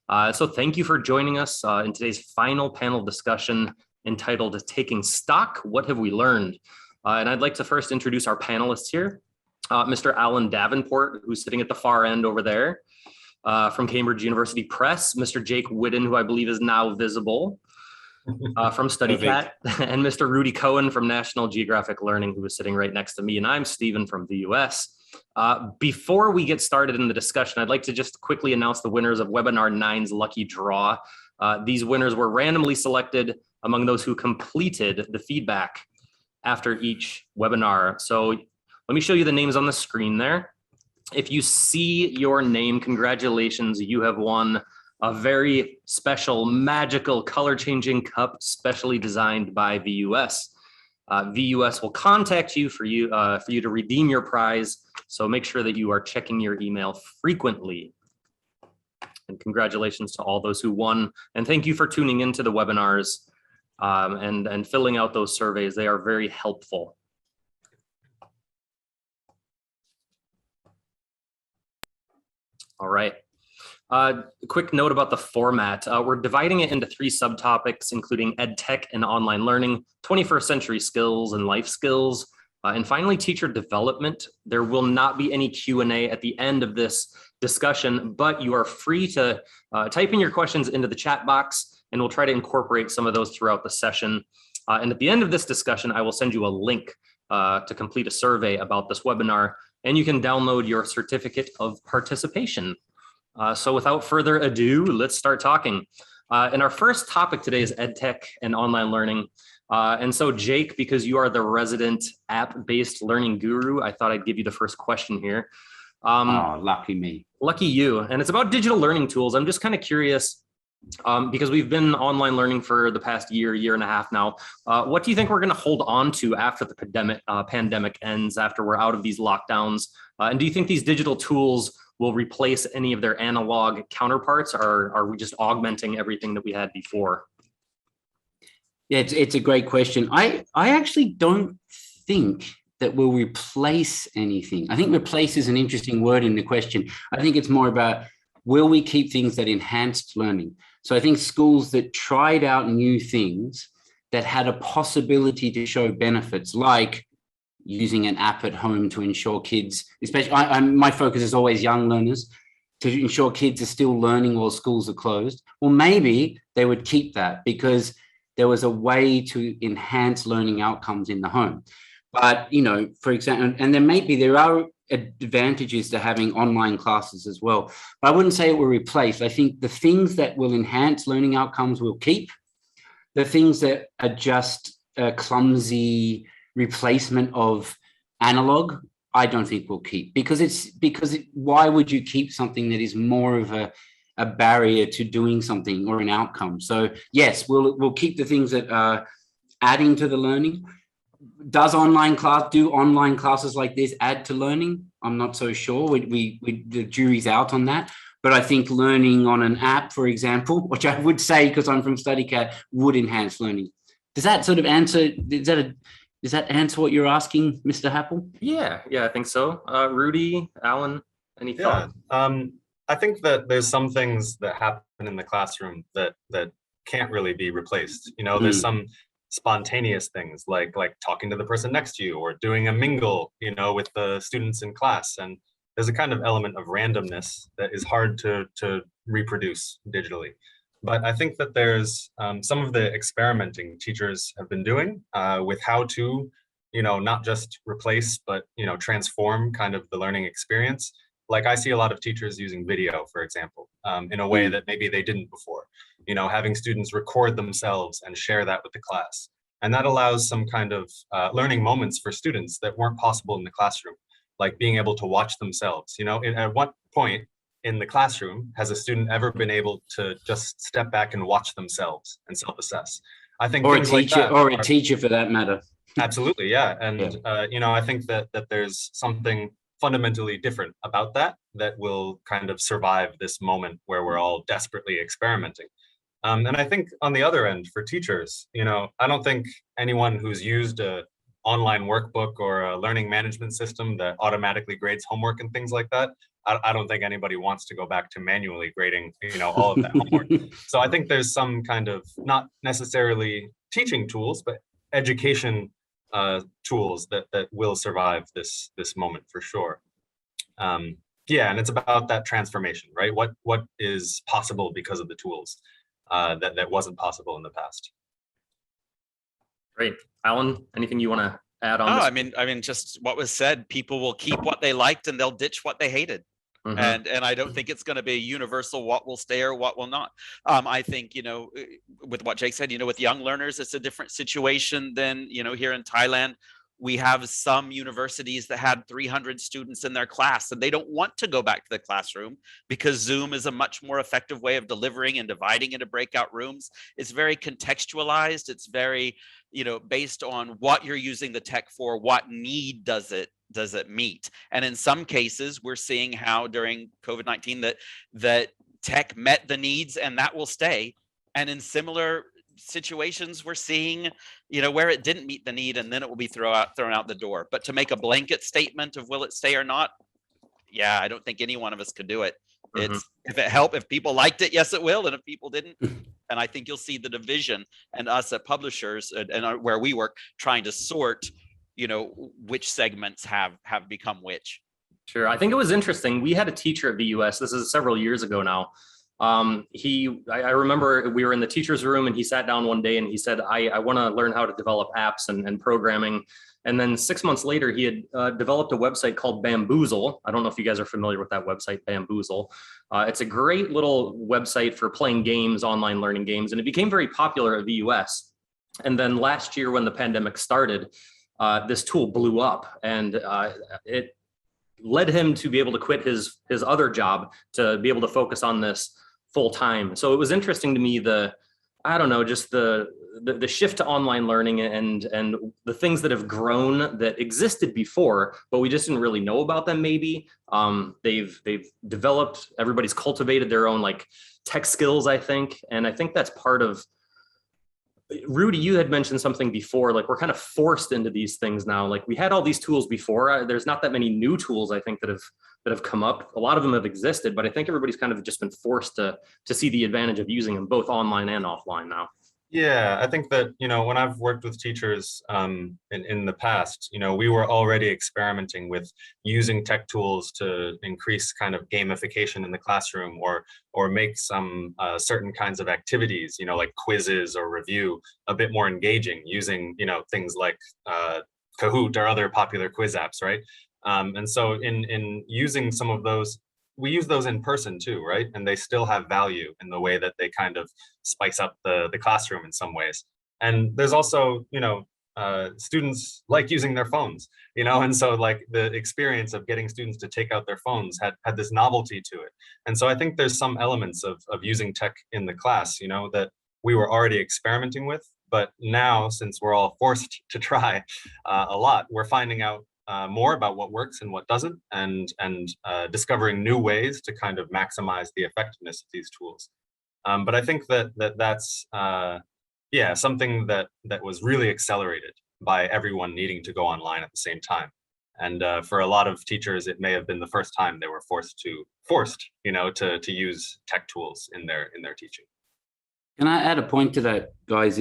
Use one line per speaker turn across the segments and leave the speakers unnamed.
So thank you for joining us in today's final panel discussion entitled Taking Stock, What Have We Learned? And I'd like to first introduce our panelists here. Mr. Alan Davenport, who's sitting at the far end over there, from Cambridge University Press, Mr. Jake Whippon, who I believe is now visible, from StudyCat, and Mr. Rudi Cohen from National Geographic Learning, who is sitting right next to me, and I'm Stephen from VUS. Before we get started in the discussion, I'd like to just quickly announce the winners of Webinar 9's Lucky Draw. These winners were randomly selected among those who completed the feedback after each webinar. So let me show you the names on the screen there. If you see your name, congratulations, you have won a very special, magical, color-changing cup specially designed by VUS. VUS will contact you for you to redeem your prize, so make sure that you are checking your email frequently. And congratulations to all those who won, and thank you for tuning into the webinars and filling out those surveys. They are very helpful. All right. A quick note about the format. We're dividing it into 3 subtopics, including ed tech and online learning, 21st century skills and life skills, and finally teacher development. There will not be any Q&A at the end of this discussion, but you are free to type in your questions into the chat box, and we'll try to incorporate some of those throughout the session. And at the end of this discussion, I will send you a link to complete a survey about this webinar, and you can download your certificate of participation. So without further ado, let's start talking. And our first topic today is EdTech and online learning. And so Jake, because you are the resident app-based learning guru, I thought I'd give you the first question here.
Oh, lucky me.
Lucky you. And it's about digital learning tools. I'm just kind of curious, because we've been online learning for the past year and a half now. What do you think we're going to hold on to after the pandemic ends, after we're out of these lockdowns? And do you think these digital tools will replace any of their analog counterparts, or are we just augmenting everything that we had before?
Yeah, it's a great question. I actually don't think that we'll replace anything. I think replace is an interesting word in the question. I think it's more about, will we keep things that enhanced learning? So I think schools that tried out new things that had a possibility to show benefits, like using an app at home to ensure kids, especially my focus is always young learners, to ensure kids are still learning while schools are closed. Well, maybe they would keep that because there was a way to enhance learning outcomes in the home. But, you know, for example, and there are advantages to having online classes as well. But I wouldn't say it will replace. I think the things that will enhance learning outcomes will keep. The things that are just clumsy replacement of analog, I don't think we'll keep, because why would you keep something that is more of a barrier to doing something or an outcome? So yes, we'll keep the things that are adding to the learning. Does online classes like this add to learning? I'm not so sure. The jury's out on that. But I think learning on an app, for example, which I would say, because I'm from StudyCat, would enhance learning. Does that sort of answer? Does that answer what you're asking, Mr. Happel?
Yeah, I think so. Rudi, Alan, any thoughts?
I think that there's some things that happen in the classroom that can't really be replaced. You know, there's some spontaneous things like talking to the person next to you or doing a mingle, you know, with the students in class. And there's a kind of element of randomness that is hard to reproduce digitally. But I think that there's some of the experimenting teachers have been doing with how to, you know, not just replace, but, you know, transform kind of the learning experience. Like I see a lot of teachers using video, for example, in a way that maybe they didn't before, you know, having students record themselves and share that with the class. And that allows some kind of learning moments for students that weren't possible in the classroom, like being able to watch themselves. You know, at what point in the classroom has a student ever been able to just step back and watch themselves and self-assess? I think,
or a teacher, or a teacher for that matter.
Absolutely, yeah. And you know, I think that there's something fundamentally different about that will kind of survive this moment where we're all desperately experimenting. And I think on the other end, for teachers, you know, I don't think anyone who's used a online workbook or a learning management system that automatically grades homework and things like that, I don't think anybody wants to go back to manually grading, all of that homework. So I think there's some kind of, not necessarily teaching tools, but education tools that will survive this moment for sure. Yeah, and it's about that transformation, right? What is possible because of the tools that wasn't possible in the past.
Great. Alan, anything you want to add on?
No, I mean, just what was said. People will keep what they liked and they'll ditch what they hated. And I don't think it's going to be universal what will stay or what will not. I think, with what Jake said, with young learners, it's a different situation than, here in Thailand. We have some universities that had 300 students in their class and they don't want to go back to the classroom because Zoom is a much more effective way of delivering and dividing into breakout rooms. It's very contextualized. It's very, based on what you're using the tech for, what need does it meet? And in some cases, we're seeing how during COVID-19 that tech met the needs and that will stay. And in similar situations, we're seeing, where it didn't meet the need and then it will be thrown out the door. But to make a blanket statement of will it stay or not, yeah, I don't think any one of us could do it. It's if people liked it, yes, it will. And if people didn't, and I think you'll see the division and us at publishers and where we work trying to sort which segments have become which.
Sure. I think it was interesting. We had a teacher at VUS. This is several years ago now. I remember we were in the teacher's room and he sat down one day and he said, I want to learn how to develop apps and programming. And then 6 months later, he had developed a website called Bamboozle. I don't know if you guys are familiar with that website, Bamboozle. It's a great little website for playing games, online learning games, and it became very popular at VUS. And then last year when the pandemic started, this tool blew up and it led him to be able to quit his other job to be able to focus on this full time. So it was interesting to me, just the shift to online learning and the things that have grown that existed before, but we just didn't really know about them. Maybe they've developed, everybody's cultivated their own tech skills, I think. And I think that's part of, Rudi, you had mentioned something before, we're kind of forced into these things now. We had all these tools before. There's not that many new tools, I think, that have come up. A lot of them have existed, but I think everybody's kind of just been forced to see the advantage of using them both online and offline now.
Yeah, I think that, when I've worked with teachers in the past, we were already experimenting with using tech tools to increase kind of gamification in the classroom or make some certain kinds of activities, like quizzes or review a bit more engaging using, things like Kahoot or other popular quiz apps, right? And so in using some of those, we use those in person too, right? And they still have value in the way that they kind of spice up the classroom in some ways. And there's also, students like using their phones, and so the experience of getting students to take out their phones had this novelty to it. And so I think there's some elements of using tech in the class, that we were already experimenting with, but now since we're all forced to try a lot, we're finding out more about what works and what doesn't, and discovering new ways to kind of maximize the effectiveness of these tools. But I think that's something that was really accelerated by everyone needing to go online at the same time. And for a lot of teachers, it may have been the first time they were forced to use tech tools in their teaching.
Can I add a point to that, guys?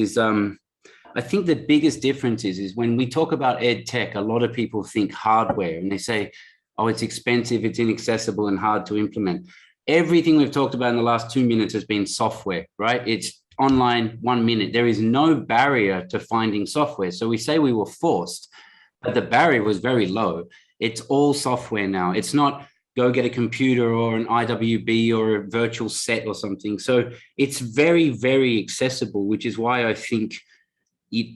I think the biggest difference is when we talk about ed tech, a lot of people think hardware and they say, oh, it's expensive, it's inaccessible and hard to implement. Everything we've talked about in the last 2 minutes has been software, right? It's online 1 minute. There is no barrier to finding software. So we say we were forced, but the barrier was very low. It's all software now. It's not go get a computer or an IWB or a virtual set or something. So it's very, very accessible, which is why I think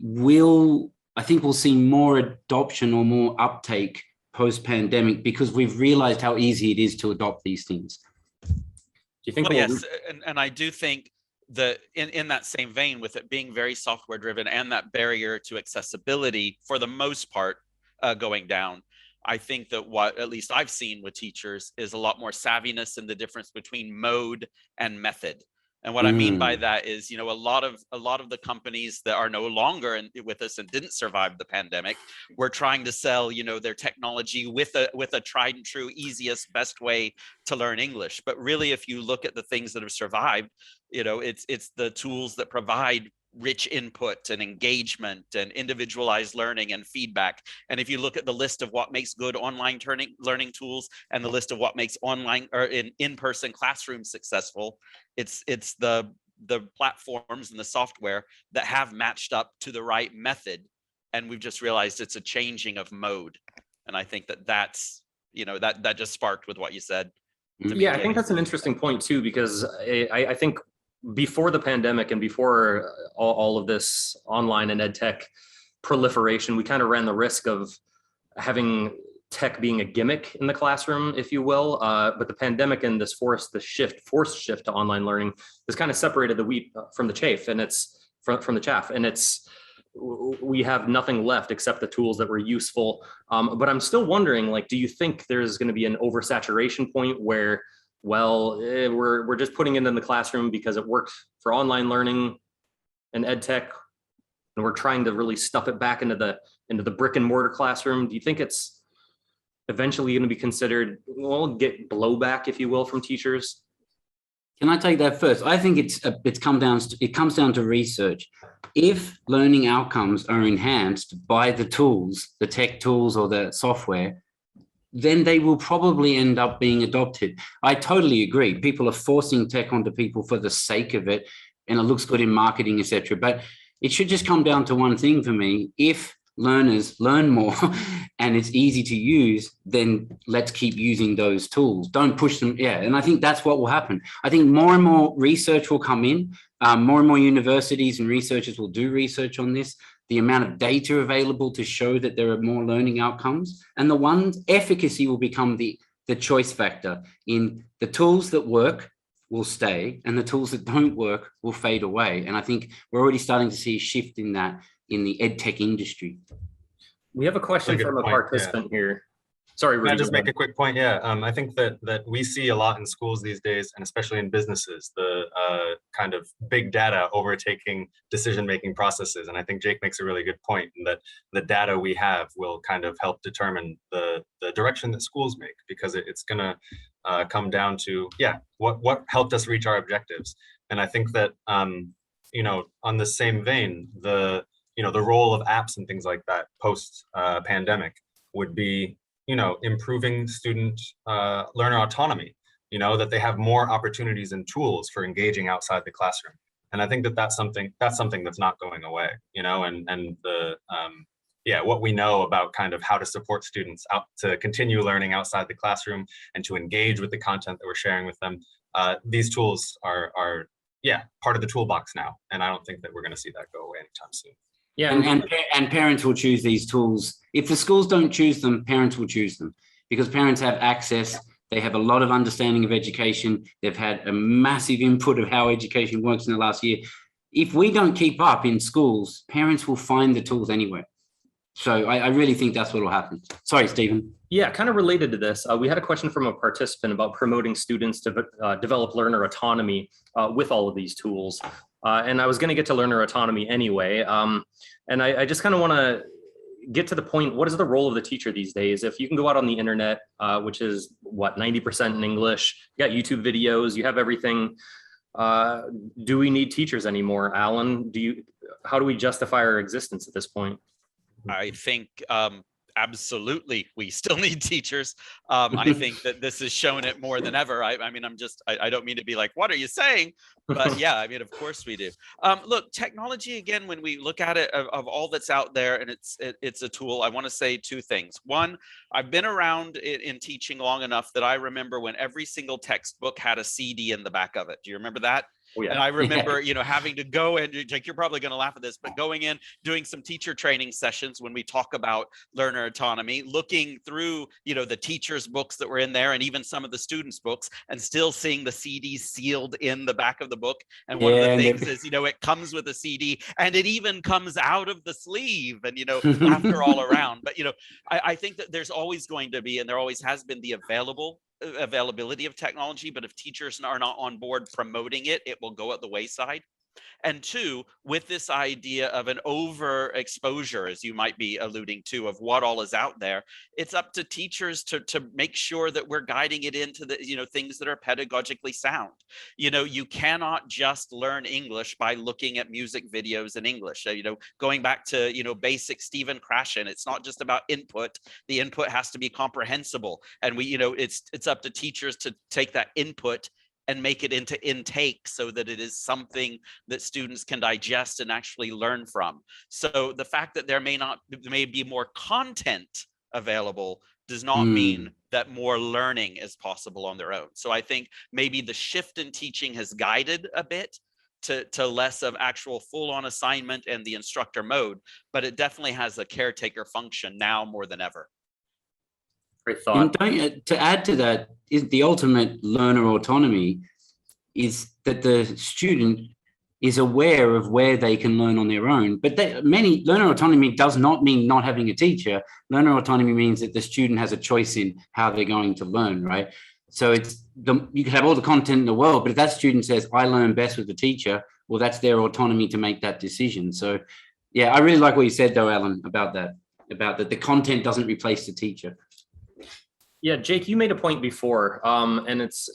we'll see more adoption or more uptake post-pandemic because we've realized how easy it is to adopt these things.
Do you think?
Well, yes, and I do think that in that same vein, with it being very software driven and that barrier to accessibility for the most part going down, I think that what at least I've seen with teachers is a lot more savviness in the difference between mode and method. And what I mean by that is, a lot of the companies that are no longer with us and didn't survive the pandemic were trying to sell, their technology with a tried and true, easiest, best way to learn English. But really, if you look at the things that have survived, it's the tools that provide rich input and engagement and individualized learning and feedback. And if you look at the list of what makes good online learning tools and the list of what makes online or in-person classrooms successful, it's the platforms and the software that have matched up to the right method. And we've just realized it's a changing of mode. And I think that's, that just sparked with what you said.
Yeah, I think that's an interesting point too, because I think before the pandemic and before all of this online and ed tech proliferation, we kind of ran the risk of having tech being a gimmick in the classroom, if you will. But the pandemic and this forced shift to online learning has kind of separated the wheat from the chaff, and it's from the chaff, and we have nothing left except the tools that were useful. But I'm still wondering, do you think there's going to be an oversaturation point where, we're just putting it in the classroom because it works for online learning and ed tech, and we're trying to really stuff it back into the brick and mortar classroom? Do you think it's eventually going to be considered, get blowback, if you will, from teachers?
Can I take that first? I think it comes down to research. If learning outcomes are enhanced by the tools, the tech tools or the software, then they will probably end up being adopted. I totally agree. People are forcing tech onto people for the sake of it, and it looks good in marketing, etc. But it should just come down to one thing for me. If learners learn more and it's easy to use, then let's keep using those tools. Don't push them. Yeah, and I think that's what will happen. I think more and more research will come in. More and more universities and researchers will do research on this. The amount of data available to show that there are more learning outcomes, and the one's efficacy will become the choice factor. In the tools that work will stay, and the tools that don't work will fade away. And I think we're already starting to see a shift in that in the ed tech industry.
We have a question from a participant here. Sorry, Rudi.
Can I just make a quick point? Yeah, I think that we see a lot in schools these days, and especially in businesses, the kind of big data overtaking decision-making processes. And I think Jake makes a really good point in that the data we have will kind of help determine the direction that schools make, because it's going to come down to, what helped us reach our objectives. And I think that, on the same vein, the role of apps and things like that post pandemic would be, improving student learner autonomy, that they have more opportunities and tools for engaging outside the classroom. And I think that's something that's not going away, and the what we know about kind of how to support students out to continue learning outside the classroom and to engage with the content that we're sharing with them. These tools are part of the toolbox now. And I don't think that we're going to see that go away anytime soon.
Yeah, and parents will choose these tools. If the schools don't choose them, parents will choose them, because parents have access. They have a lot of understanding of education. They've had a massive input of how education works in the last year. If we don't keep up in schools, parents will find the tools anyway. So I really think that's what will happen. Sorry, Stephen.
Yeah, kind of related to this, we had a question from a participant about promoting students to develop learner autonomy with all of these tools. And I was going to get to learner autonomy anyway. And I just kind of want to get to the point, what is the role of the teacher these days? If you can go out on the internet, which is 90% in English, you got YouTube videos, you have everything. Do we need teachers anymore? Alan, how do we justify our existence at this point?
I think absolutely we still need teachers. I think that this has shown it more than ever. I mean, I don't mean to be like, what are you saying? But yeah, I mean, of course we do. Look, technology, again, when we look at it of all that's out there, and it's a tool, I want to say two things. One, I've been around in teaching long enough that I remember when every single textbook had a CD in the back of it. Do you remember that? Oh, yeah. And I remember, having to go and, Jake, you're probably going to laugh at this, but going in, doing some teacher training sessions when we talk about learner autonomy, looking through, the teachers' books that were in there and even some of the students' books, and still seeing the CDs sealed in the back of the book. And one of the things is, it comes with a CD and it even comes out of the sleeve and, laughter all around. But, I think that there's always going to be, and there always has been, the available availability of technology, but if teachers are not on board promoting it, it will go at the wayside. And two, with this idea of an overexposure, as you might be alluding to, of what all is out there, it's up to teachers to make sure that we're guiding it into the, things that are pedagogically sound. You cannot just learn English by looking at music videos in English. Going back to, basic Stephen Krashen, it's not just about input. The input has to be comprehensible. And it's up to teachers to take that input and make it into intake so that it is something that students can digest and actually learn from. So the fact that there may be more content available does not mean that more learning is possible on their own. So I think maybe the shift in teaching has guided a bit to less of actual full-on assignment and the instructor mode, but it definitely has a caretaker function now more than ever.
Great thought.
And to add to that, is the ultimate learner autonomy is that the student is aware of where they can learn on their own. But learner autonomy does not mean not having a teacher. Learner autonomy means that the student has a choice in how they're going to learn, right? So you can have all the content in the world, but if that student says, I learn best with the teacher, well, that's their autonomy to make that decision. So yeah, I really like what you said though, Alan, about that the content doesn't replace the teacher.
Yeah, Jake, you made a point before, and it's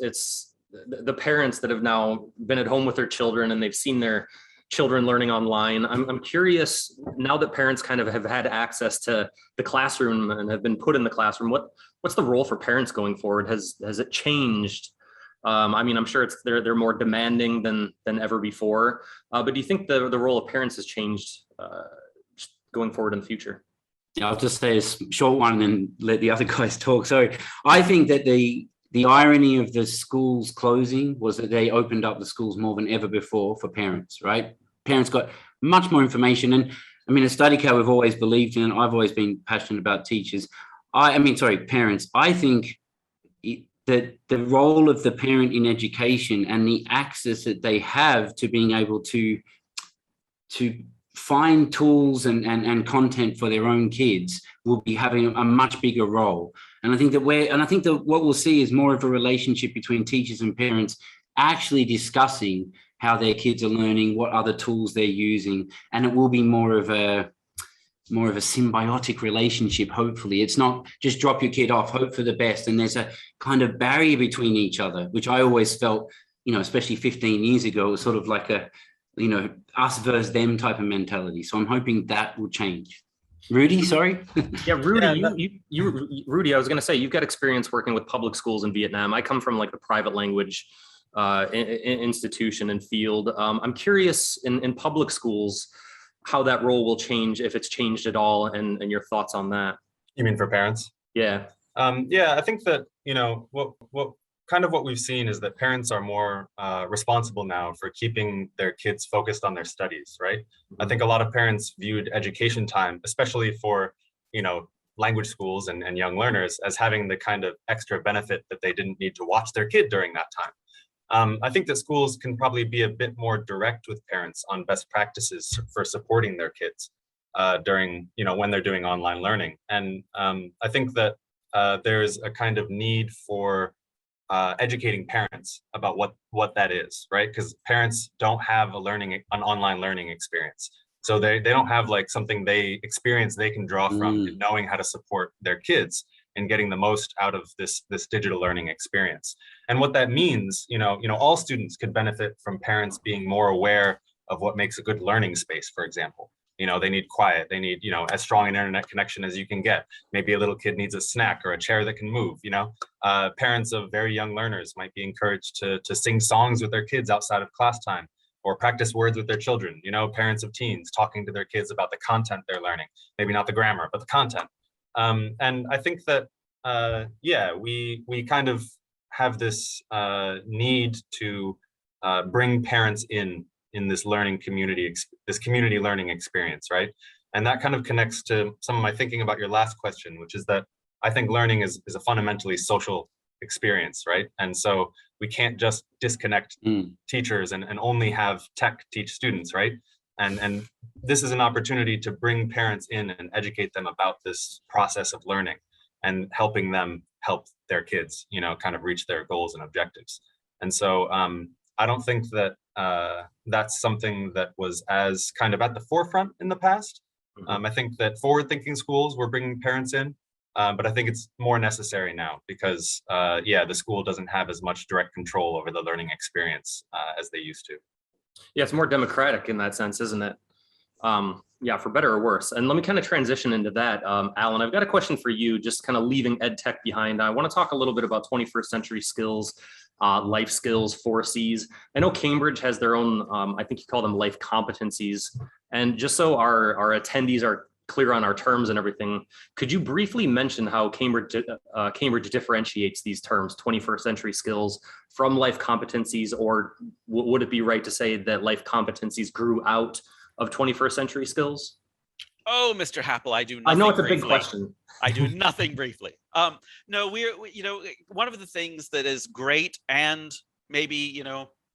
the parents that have now been at home with their children and they've seen their children learning online. I'm curious, now that parents kind of have had access to the classroom and have been put in the classroom, what's the role for parents going forward? Has it changed? I'm sure they're more demanding than ever before, but do you think the role of parents has changed going forward in the future?
Yeah, I'll just say a short one and then let the other guys talk. So I think that the irony of the schools closing was that they opened up the schools more than ever before for parents, right? Parents got much more information. And a study cat we've always believed in, I've always been passionate about teachers. Parents. I think that the role of the parent in education and the access that they have to being able to find tools and content for their own kids will be having a much bigger role. And I think that what we'll see is more of a relationship between teachers and parents actually discussing how their kids are learning, what other tools they're using, and it will be more of a symbiotic relationship. Hopefully, it's not just drop your kid off, hope for the best, and there's a kind of barrier between each other, which I always felt, especially 15 years ago, it was sort of like a us versus them type of mentality. So I'm hoping that will change. Rudy, sorry.
Yeah, Rudy, Rudy, I was going to say, you've got experience working with public schools in Vietnam. I come from like the private language institution and field. I'm curious in public schools, how that role will change, if it's changed at all, and your thoughts on that.
You mean for parents?
Yeah.
I think that, what we've seen is that parents are more responsible now for keeping their kids focused on their studies, right? Mm-hmm. I think a lot of parents viewed education time, especially for, language schools and young learners, as having the kind of extra benefit that they didn't need to watch their kid during that time. I think that schools can probably be a bit more direct with parents on best practices for supporting their kids during, when they're doing online learning. And I think that there's a kind of need for educating parents about what that is, right? Because parents don't have an online learning experience. So they don't have like something they experience they can draw from in knowing how to support their kids and getting the most out of this digital learning experience. And what that means, all students could benefit from parents being more aware of what makes a good learning space, for example. They need quiet, they need, as strong an internet connection as you can get. Maybe a little kid needs a snack or a chair that can move, Parents of very young learners might be encouraged to sing songs with their kids outside of class time, or practice words with their children. Parents of teens talking to their kids about the content they're learning, maybe not the grammar, but the content. And I think that, we kind of have this need to bring parents in this learning community, this community learning experience, right? And that kind of connects to some of my thinking about your last question, which is that I think learning is a fundamentally social experience, right? And so we can't just disconnect teachers and only have tech teach students, right? And this is an opportunity to bring parents in and educate them about this process of learning and helping them help their kids, kind of reach their goals and objectives. And so I don't think that that's something that was as kind of at the forefront in the past. I think that forward-thinking schools were bringing parents in, but I think it's more necessary now because, the school doesn't have as much direct control over the learning experience as they used to.
Yeah, it's more democratic in that sense, isn't it? For better or worse. And let me kind of transition into that. Alan, I've got a question for you, just kind of leaving ed tech behind. I want to talk a little bit about 21st century skills, life skills, 4 C's. I know Cambridge has their own, I think you call them life competencies. And just so our attendees are clear on our terms and everything, could you briefly mention how Cambridge differentiates these terms, 21st century skills, from life competencies, or would it be right to say that life competencies grew out of 21st century skills?
Oh, Mr. Happel, I do nothing.
I know it's a
briefly.
big question.
I do nothing briefly. No, one of the things that is great and maybe,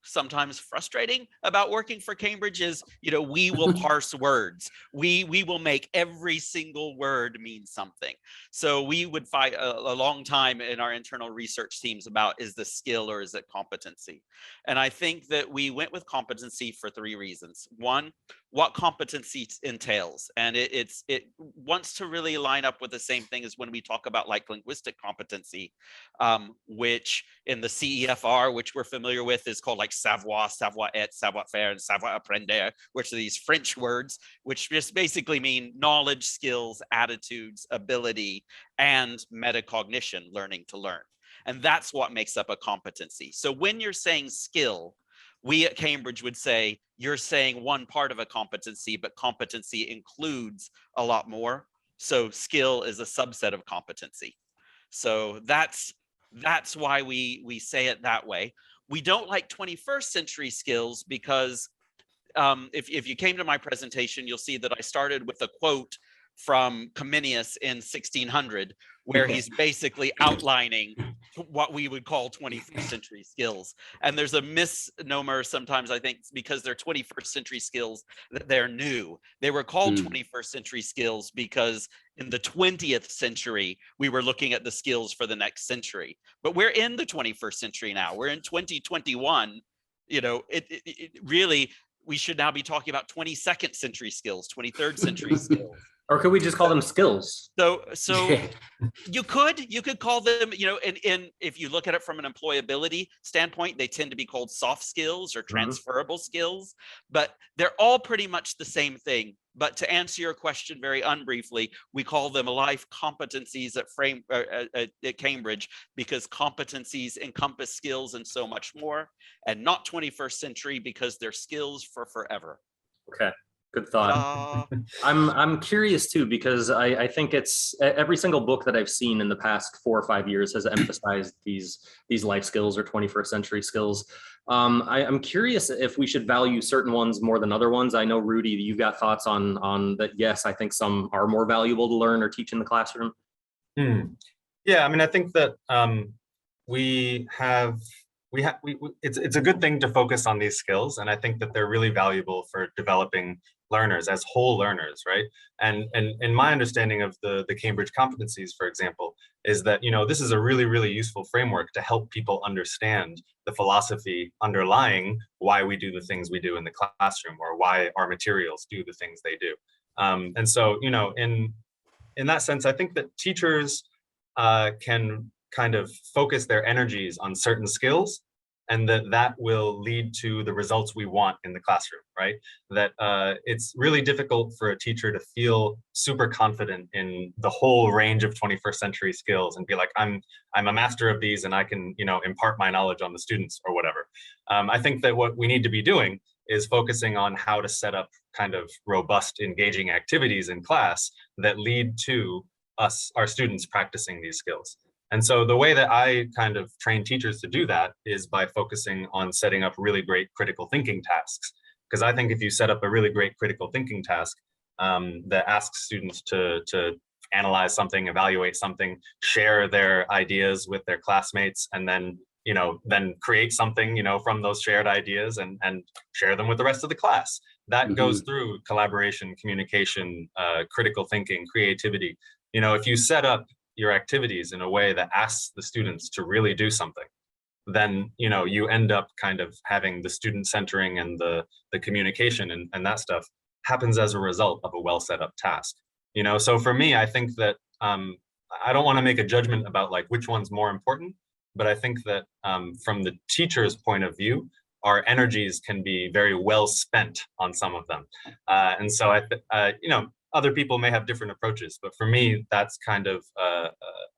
sometimes frustrating about working for Cambridge is, we will parse words. We will make every single word mean something. So we would fight a long time in our internal research teams about, is this skill or is it competency? And I think that we went with competency for 3 reasons. One, what competency entails. And it wants to really line up with the same thing as when we talk about like linguistic competency, which in the CEFR, which we're familiar with, is called like savoir, savoir-être, savoir-faire, and savoir-apprendre, which are these French words, which just basically mean knowledge, skills, attitudes, ability, and metacognition, learning to learn. And that's what makes up a competency. So when you're saying skill, we at Cambridge would say, you're saying one part of a competency, but competency includes a lot more. So skill is a subset of competency. So that's why we say it that way. We don't like 21st century skills because if you came to my presentation, you'll see that I started with a quote from Comenius in 1600, where he's basically outlining what we would call 21st century skills. And there's a misnomer sometimes, I think, because they're 21st century skills, that they're new. They were called 21st century skills because in the 20th century, we were looking at the skills for the next century. But we're in the 21st century now. We're in 2021. Really, we should now be talking about 22nd century skills, 23rd century skills.
Or could we just call them skills?
So you could call them, and if you look at it from an employability standpoint, they tend to be called soft skills or transferable skills, but they're all pretty much the same thing. But to answer your question very unbriefly, we call them life competencies at Cambridge because competencies encompass skills and so much more, and not 21st century because they're skills for forever.
Okay. Good thought. I'm curious too, because I think it's every single book that I've seen in the past 4 or 5 years has emphasized these life skills or 21st century skills. I'm curious if we should value certain ones more than other ones. I know, Rudi, you've got thoughts on that. Yes, I think some are more valuable to learn or teach in the classroom.
Yeah, I mean, I think that it's a good thing to focus on these skills, and I think that they're really valuable for developing learners as whole learners, right? And in my understanding of the Cambridge competencies, for example, is that this is a really, really useful framework to help people understand the philosophy underlying why we do the things we do in the classroom, or why our materials do the things they do. And so in that sense, I think that teachers can kind of focus their energies on certain skills, and that will lead to the results we want in the classroom, right? That it's really difficult for a teacher to feel super confident in the whole range of 21st century skills and be like, I'm a master of these and I can, impart my knowledge on the students or whatever. I think that what we need to be doing is focusing on how to set up kind of robust, engaging activities in class that lead to our students practicing these skills. And so the way that I kind of train teachers to do that is by focusing on setting up really great critical thinking tasks. Because I think if you set up a really great critical thinking task that asks students to analyze something, evaluate something, share their ideas with their classmates, and then create something, from those shared ideas and share them with the rest of the class. That goes through collaboration, communication, critical thinking, creativity. If you set up your activities in a way that asks the students to really do something, then you end up kind of having the student centering and the communication and that stuff happens as a result of a well set up task. So for me, I think that I don't want to make a judgment about like which one's more important, but I think that from the teacher's point of view, our energies can be very well spent on some of them. And so other people may have different approaches, but for me, that's kind of an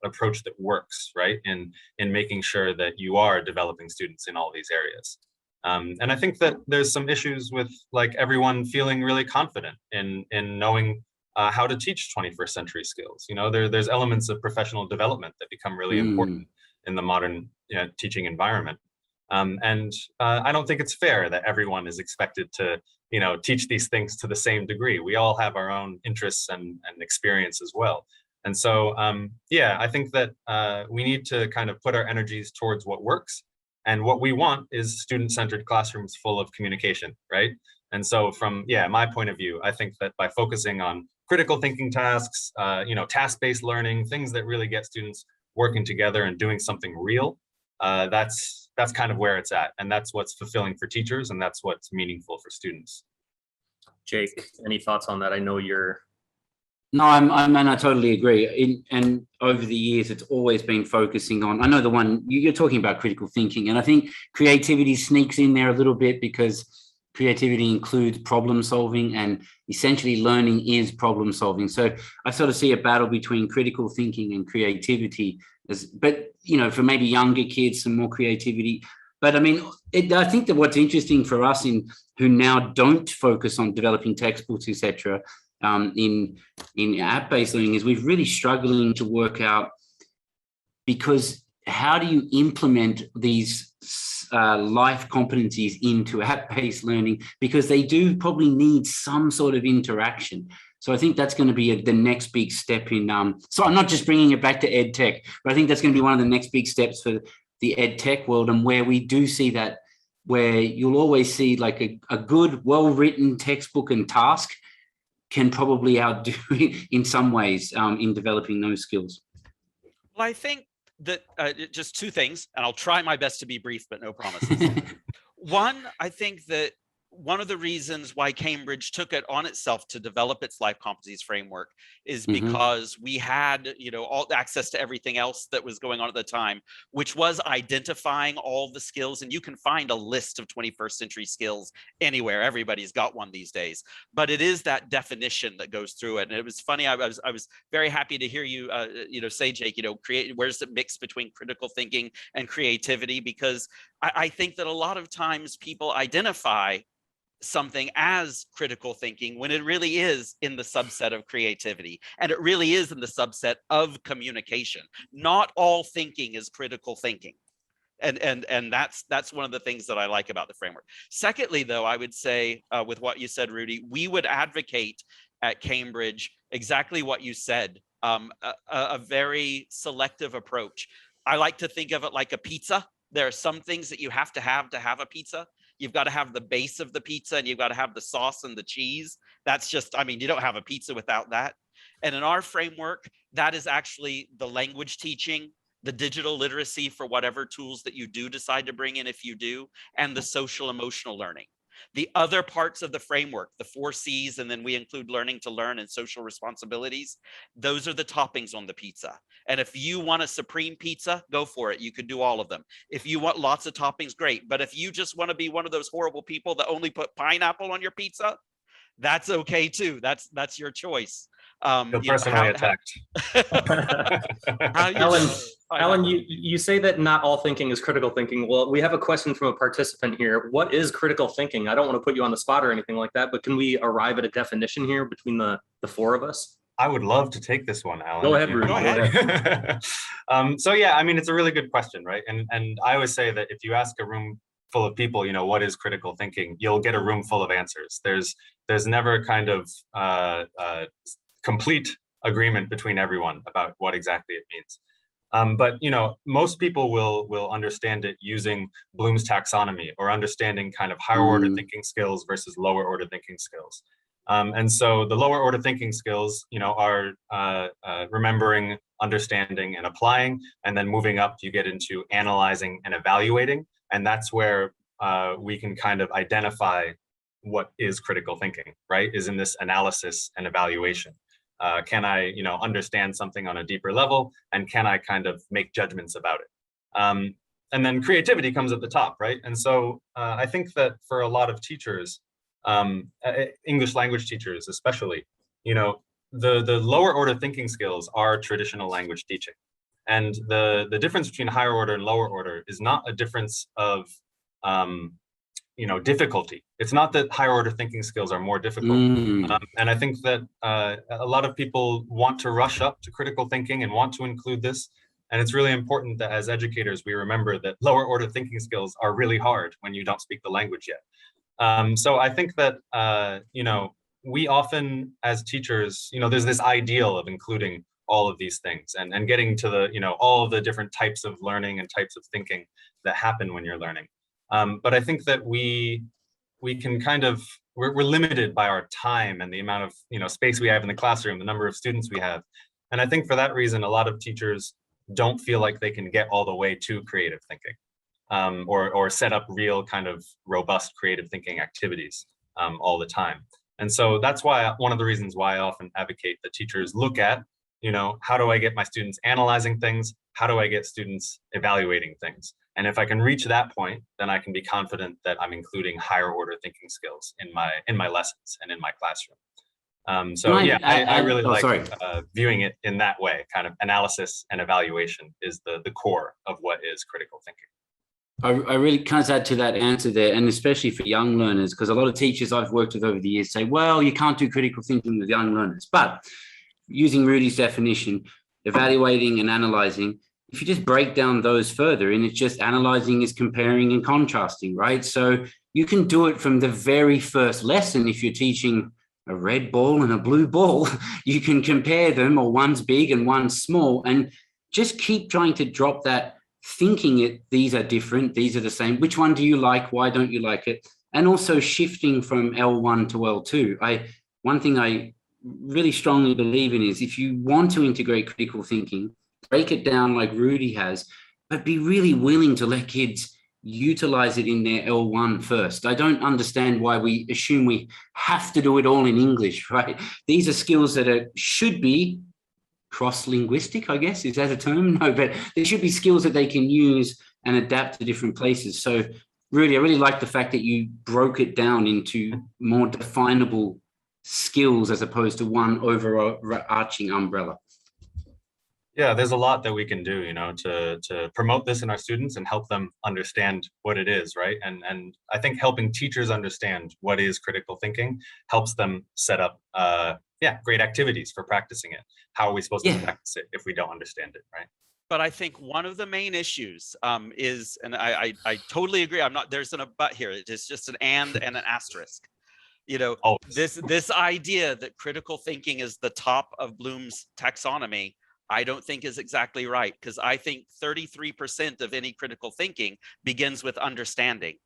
approach that works, right? In making sure that you are developing students in all these areas. And I think that there's some issues with like everyone feeling really confident in knowing how to teach 21st century skills. There's elements of professional development that become really important in the modern teaching environment. And I don't think it's fair that everyone is expected to, teach these things to the same degree. We all have our own interests and experience as well. And so, I think that we need to kind of put our energies towards what works. And what we want is student-centered classrooms full of communication, right? And so from, my point of view, I think that by focusing on critical thinking tasks, task-based learning, things that really get students working together and doing something real, that's kind of where it's at. And that's what's fulfilling for teachers, and that's what's meaningful for students.
Jake, any thoughts on that? I know you're...
No, I totally agree. And over the years, it's always been focusing on, I know the one you're talking about, critical thinking. And I think creativity sneaks in there a little bit because creativity includes problem solving, and essentially learning is problem solving. So I sort of see a battle between critical thinking and creativity. But for maybe younger kids, some more creativity. But I mean, I think that what's interesting for us who now don't focus on developing textbooks, etc., in app-based learning is we're really struggling to work out, because how do you implement these life competencies into app-based learning? Because they do probably need some sort of interaction. So I think that's going to be the next big step in, so I'm not just bringing it back to ed tech, but I think that's going to be one of the next big steps for the ed tech world, and where we do see that, where you'll always see like a good, well-written textbook and task can probably outdo it in some ways in developing those skills.
Well, I think that just two things, and I'll try my best to be brief, but no promises. One, I think that one of the reasons why Cambridge took it on itself to develop its life competencies framework is because we had, all access to everything else that was going on at the time, which was identifying all the skills. And you can find a list of 21st century skills anywhere. Everybody's got one these days, but it is that definition that goes through it. And it was funny. I was very happy to hear you, say, Jake, where's the mix between critical thinking and creativity? Because I think that a lot of times people identify something as critical thinking when it really is in the subset of creativity, and it really is in the subset of communication. Not all thinking is critical thinking, and that's one of the things that I like about the framework. Secondly, though, I would say with what you said, Rudi, we would advocate at Cambridge exactly what you said, a very selective approach. I like to think of it like a pizza. There are some things that you have a pizza. You've got to have the base of the pizza, and you've got to have the sauce and the cheese. That's just, you don't have a pizza without that. And in our framework, that is actually the language teaching, the digital literacy for whatever tools that you do decide to bring in, if you do, and the social emotional learning. The other parts of the framework, the 4 C's, and then we include learning to learn and social responsibilities, those are the toppings on the pizza. And if you want a supreme pizza, go for it. You could do all of them. If you want lots of toppings, great. But if you just want to be one of those horrible people that only put pineapple on your pizza, that's okay too. That's your choice.
Feel personally attacked.
Alan, you say that not all thinking is critical thinking. Well, we have a question from a participant here. What is critical thinking? I don't want to put you on the spot or anything like that, but can we arrive at a definition here between the 4 of us?
I would love to take this one, Alan.
Go ahead, Rudi.
Go ahead.
So yeah, it's a really good question, right? And I always say that if you ask a room full of people, what is critical thinking, you'll get a room full of answers. There's never kind of complete agreement between everyone about what exactly it means. But most people will understand it using Bloom's taxonomy, or understanding kind of higher order thinking skills versus lower order thinking skills. And so the lower order thinking skills, are remembering, understanding, and applying. And then moving up, you get into analyzing and evaluating. And that's where we can kind of identify what is critical thinking, right? Is in this analysis and evaluation. Can I, understand something on a deeper level? And can I kind of make judgments about it? And then creativity comes at the top, right? And so I think that for a lot of teachers, English language teachers especially, the lower order thinking skills are traditional language teaching. And the difference between higher order and lower order is not a difference of difficulty. It's not that higher order thinking skills are more difficult. And I think that a lot of people want to rush up to critical thinking and want to include this. And it's really important that as educators, we remember that lower order thinking skills are really hard when you don't speak the language yet. So I think that, we often as teachers, there's this ideal of including all of these things and getting to the, all of the different types of learning and types of thinking that happen when you're learning. But I think that we can kind of, we're limited by our time and the amount of, space we have in the classroom, the number of students we have. And I think for that reason, a lot of teachers don't feel like they can get all the way to creative thinking, or set up real kind of robust creative thinking activities all the time. And so that's why one of the reasons why I often advocate that teachers look at, how do I get my students analyzing things? How do I get students evaluating things? And if I can reach that point, then I can be confident that I'm including higher order thinking skills in my lessons and in my classroom. I really like viewing it in that way. Kind of analysis and evaluation is the core of what is critical thinking.
I really can't add to that answer there, and especially for young learners, because a lot of teachers I've worked with over the years say, well, you can't do critical thinking with young learners. But using Rudi's definition, evaluating and analyzing, if you just break down those further, and it's just analyzing is comparing and contrasting, right? So you can do it from the very first lesson. If you're teaching a red ball and a blue ball, you can compare them, or one's big and one's small, and just keep trying to drop that thinking these are different, these are the same. Which one do you like? Why don't you like it? And also shifting from L1 to L2. One thing I really strongly believe in is if you want to integrate critical thinking, break it down like Rudi has, but be really willing to let kids utilize it in their L1 first. I don't understand why we assume we have to do it all in English, right? These are skills that should be cross-linguistic, I guess. Is that a term? No, but there should be skills that they can use and adapt to different places. So Rudi, I really like the fact that you broke it down into more definable skills as opposed to one overarching umbrella.
Yeah, there's a lot that we can do, to promote this in our students and help them understand what it is, right? And I think helping teachers understand what is critical thinking helps them set up great activities for practicing it. How are we supposed to practice it if we don't understand it, right?
But I think one of the main issues is, and I totally agree, there's a but here, it's just an and an asterisk. This idea that critical thinking is the top of Bloom's taxonomy, I don't think is exactly right, because I think 33% of any critical thinking begins with understanding.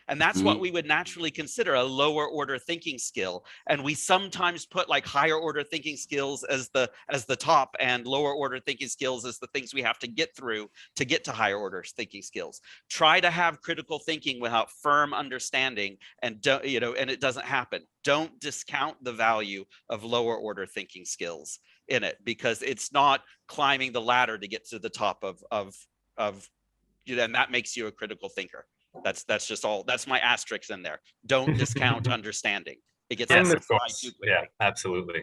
And that's what we would naturally consider a lower order thinking skill. And we sometimes put like higher order thinking skills as the top, and lower order thinking skills as the things we have to get through to get to higher order thinking skills. Try to have critical thinking without firm understanding, and and it doesn't happen. Don't discount the value of lower order thinking skills in it, because it's not climbing the ladder to get to the top of and that makes you a critical thinker. That's just all. That's my asterisk in there. Don't discount understanding. It gets
yeah, absolutely.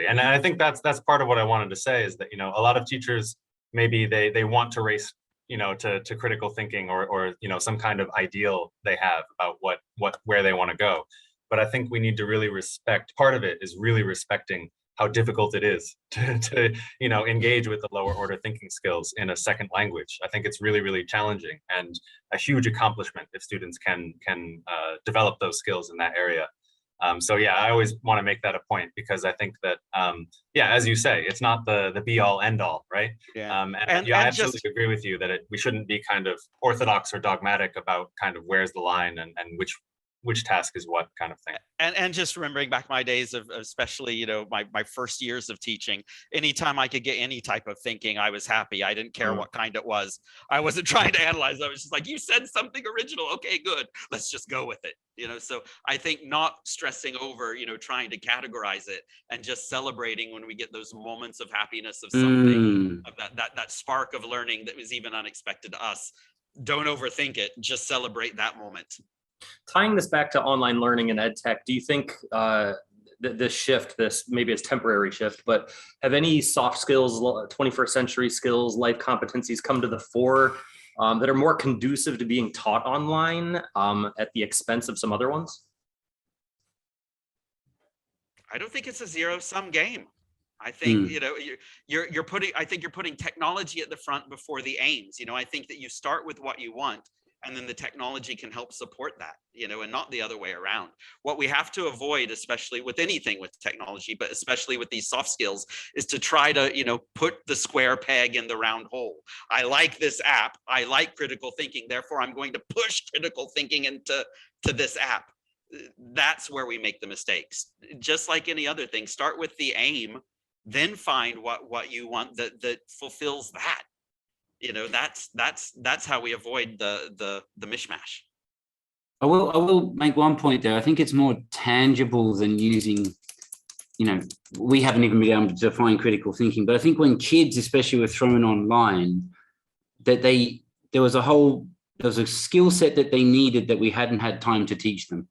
And I think that's part of what I wanted to say is that a lot of teachers, maybe they want to race to critical thinking or some kind of ideal they have about where they want to go. But I think we need to really respect. Part of it is really respecting how difficult it is to engage with the lower order thinking skills in a second language. I think it's really, really challenging and a huge accomplishment if students can develop those skills in that area. I always want to make that a point, because I think that as you say, it's not the be all end all, right? I absolutely agree with you that we shouldn't be kind of orthodox or dogmatic about kind of where's the line and which which task is what kind of thing.
And just remembering back my days of especially, you know, my first years of teaching, anytime I could get any type of thinking, I was happy. I didn't care what kind it was. I wasn't trying to analyze. I was just like, you said something original. Okay, good. Let's just go with it. You know, so I think not stressing over, you know, trying to categorize it and just celebrating when we get those moments of happiness of something, of that spark of learning that was even unexpected to us. Don't overthink it. Just celebrate that moment.
Tying this back to online learning and ed tech, do you think this shift, this maybe it's temporary shift, but have any soft skills, 21st century skills, life competencies come to the fore that are more conducive to being taught online at the expense of some other ones?
I don't think it's a zero-sum game. I think, you know, you're putting technology at the front before the aims. You know, I think that you start with what you want, and then the technology can help support that, you know, and not the other way around. What we have to avoid, especially with anything with technology, but especially with these soft skills, is to try to, you know, put the square peg in the round hole. I like this app. I like critical thinking. Therefore, I'm going to push critical thinking into this app. That's where we make the mistakes. Just like any other thing, start with the aim, then find what you want that fulfills that. You know, that's how we avoid the mishmash.
I will make one point there. I think it's more tangible than using, you know, we haven't even been able to define critical thinking, but I think when kids especially were thrown online, that there was a skill set that they needed that we hadn't had time to teach them.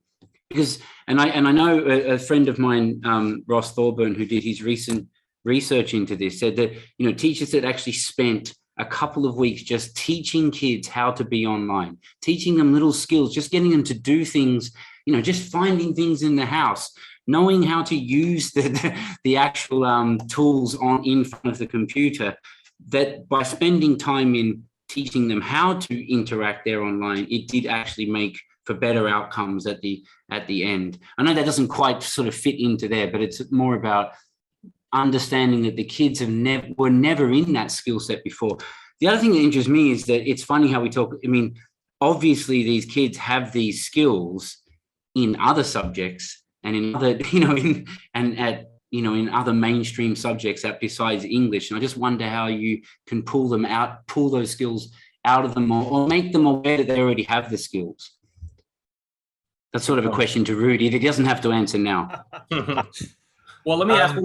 Because and I know a friend of mine, Ross Thorburn, who did his recent research into this, said that, you know, teachers that actually spent a couple of weeks just teaching kids how to be online, teaching them little skills, just getting them to do things, you know, just finding things in the house, knowing how to use the actual tools in front of the computer, that by spending time in teaching them how to interact there online, it did actually make for better outcomes at the end. I know that doesn't quite sort of fit into there, but it's more about understanding that the kids were never in that skill set before. The other thing that interests me is that it's funny how we talk. I mean, obviously these kids have these skills in other subjects and in other, you know, in other mainstream subjects that besides English. And I just wonder how you can pull those skills out of them or make them aware that they already have the skills. That's sort of a question to Rudi that he doesn't have to answer now.
Well, let me ask.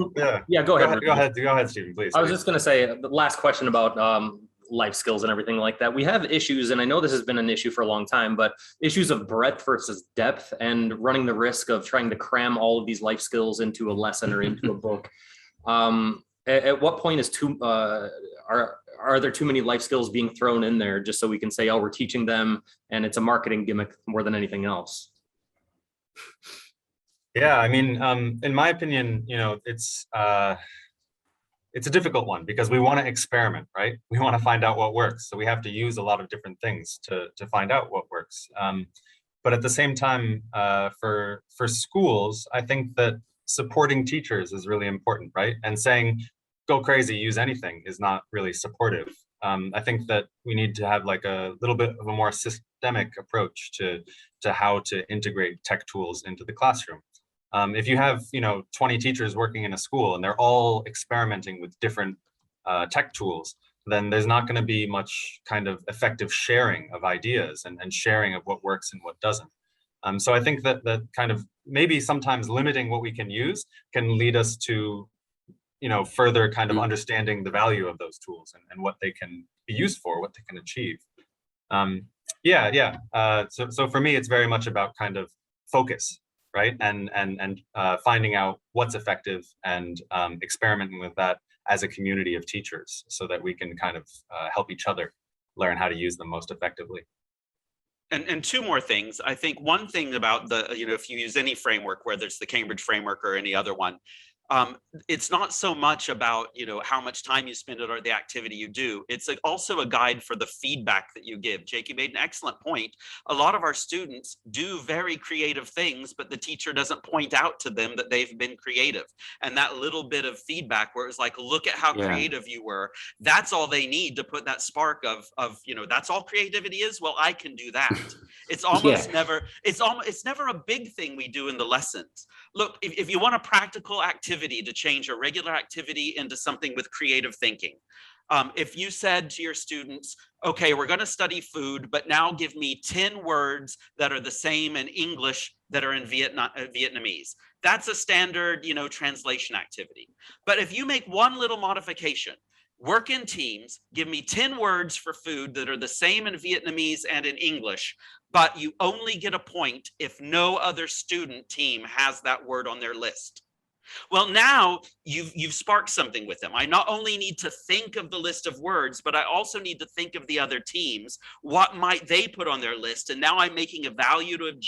Yeah, go ahead.
Go ahead, Stephen, please.
I was just going to say the last question about life skills and everything like that. We have issues, and I know this has been an issue for a long time, but issues of breadth versus depth and running the risk of trying to cram all of these life skills into a lesson or into a book. At what point is are there too many life skills being thrown in there just so we can say, oh, we're teaching them and it's a marketing gimmick more than anything else?
Yeah, I mean, in my opinion, you know, it's a difficult one because we want to experiment, right? We want to find out what works. So we have to use a lot of different things to find out what works. But at the same time, for schools, I think that supporting teachers is really important, right? And saying, go crazy, use anything is not really supportive. I think that we need to have like a little bit of a more systemic approach to how to integrate tech tools into the classroom. If you have, you know, 20 teachers working in a school and they're all experimenting with different tech tools, then there's not going to be much kind of effective sharing of ideas and sharing of what works and what doesn't. So I think that kind of maybe sometimes limiting what we can use can lead us to, you know, further kind of understanding the value of those tools and what they can be used for, what they can achieve. So for me, it's very much about kind of focus, right? And finding out what's effective and experimenting with that as a community of teachers so that we can kind of help each other learn how to use them most effectively.
And two more things. I think one thing about the, you know, if you use any framework, whether it's the Cambridge framework or any other one, it's not so much about, how much time you spend it or the activity you do. It's also a guide for the feedback that you give. Jake, you made an excellent point. A lot of our students do very creative things, but the teacher doesn't point out to them that they've been creative. And that little bit of feedback where it's like, look at how creative you were. That's all they need to put that spark of, that's all creativity is. Well, I can do that. It's almost it's never a big thing we do in the lessons. Look, if you want a practical activity to change a regular activity into something with creative thinking. If you said to your students, okay, we're going to study food, but now give me 10 words that are the same in English that are in Vietnamese. That's a standard, translation activity. But if you make one little modification, work in teams, give me 10 words for food that are the same in Vietnamese and in English, but you only get a point if no other student team has that word on their list. Well, now you've sparked something with them. I not only need to think of the list of words, but I also need to think of the other teams. What might they put on their list? And now I'm making evaluative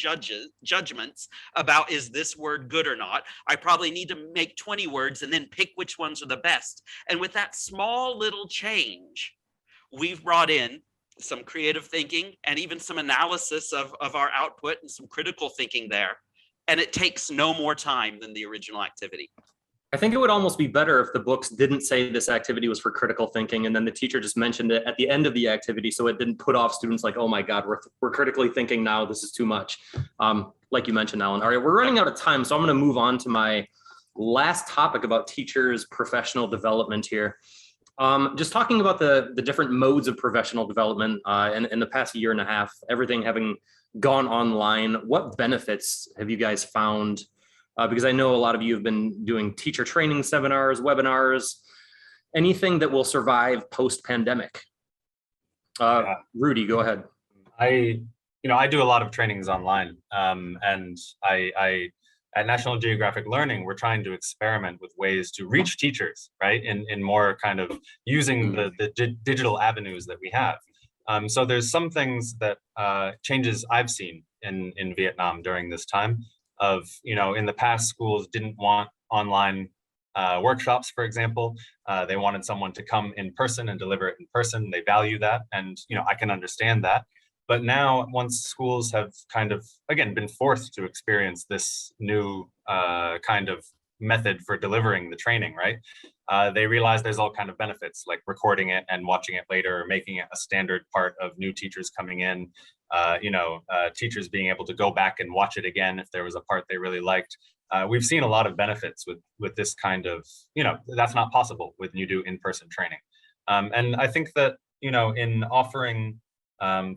judgments about, is this word good or not? I probably need to make 20 words and then pick which ones are the best. And with that small little change, we've brought in some creative thinking and even some analysis of our output and some critical thinking there. And it takes no more time than the original activity.
I think it would almost be better if the books didn't say this activity was for critical thinking, and then the teacher just mentioned it at the end of the activity, so it didn't put off students like, oh my God, we're critically thinking now, this is too much. Like you mentioned, Alan. All right, we're running out of time, so I'm going to move on to my last topic about teachers' professional development here. Just talking about the different modes of professional development in the past year and a half, everything having gone online, what benefits have you guys found? Because I know a lot of you have been doing teacher training seminars, webinars, anything that will survive post-pandemic. Rudi, go ahead.
I do a lot of trainings online, and I at National Geographic Learning, we're trying to experiment with ways to reach teachers, right? In more kind of using the digital avenues that we have. So there's some things that changes I've seen in Vietnam during this time of, in the past, schools didn't want online workshops, for example. They wanted someone to come in person and deliver it in person. They value that. And, I can understand that. But now, once schools have kind of, again, been forced to experience this new kind of method for delivering the training, right? They realize there's all kind of benefits, like recording it and watching it later, or making it a standard part of new teachers coming in, teachers being able to go back and watch it again if there was a part they really liked. We've seen a lot of benefits with this kind of, that's not possible when you do in-person training. And I think that, in offering